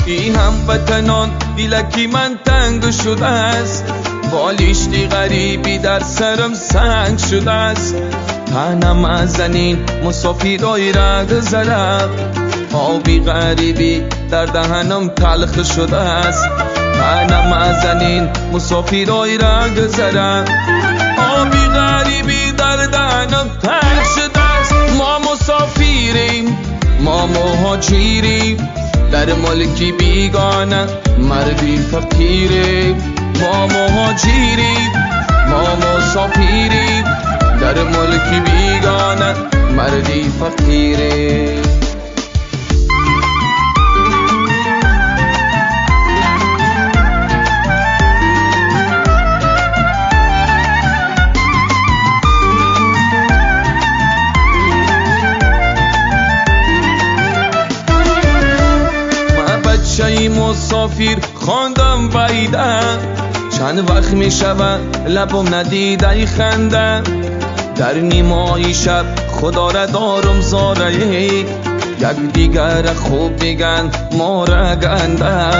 این هموطنان دیلکی من تنگ شده است، بالیشتی غریبی در سرم سنگ شده است. تنم از زنین مسافرای را گذرم، آبی غریبی در دهنم تلخ شده است. تنم از زنین مسافرای را گذرم، آبی غریبی در دهنم تلخ شده است. ما مسافریم، ما مهاجریم در ملکی بیگانه، مردی فقیریم. ما مهاجریم، ما مسافریم در ملکی بیگانه، مردی فقیریم. بچه مسافر خواندم ویدم، چند وقت می شود لبم ندیده خنده. در نیمای شب خدا را دارم زاره، یک دیگر خوب میگن ما را گنده.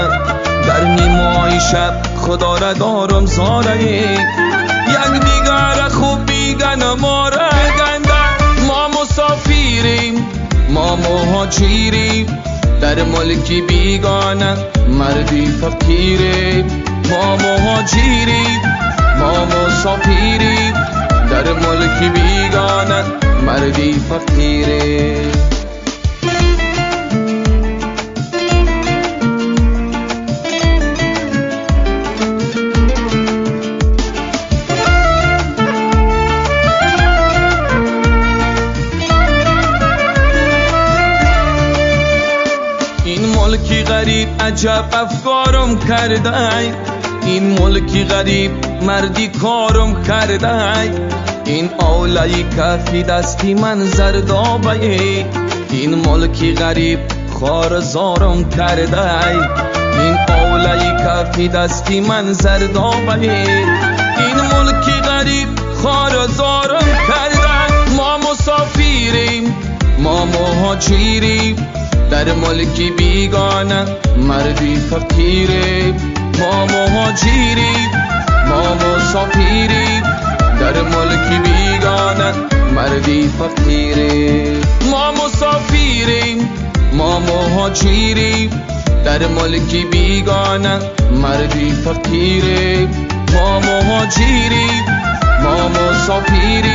در نیمای شب خدا را دارم زاره، یک دیگر خوب میگن ما را گنده. ما مسافریم، ما مهاجریم در ملکی بیگانه، مردی فقیریم. ما مهاجریم، ما مسافریم در ملکی بیگانه، مردی فقیریم. این ملکی غریب عجب افکارم کرده، این ملکی غریب مردی کارم کرده. این اولای کفی دستی من زردابه، این ملکی غریب خارزارم کرده. این اولای کفی دستی من زردابه، این ملکی غریب خارزارم کرده. ما مسافریم، ما مهاجریم در ملکی بیگانه، مردی فقیریم. ما مهاجریم، ما مسافریم در ملکی بیگانه، مردی فقیریم. ما مسافریم، ما مهاجریم در ملکی بیگانه، مردی فقیریم. ما مهاجریم، ما مسافریم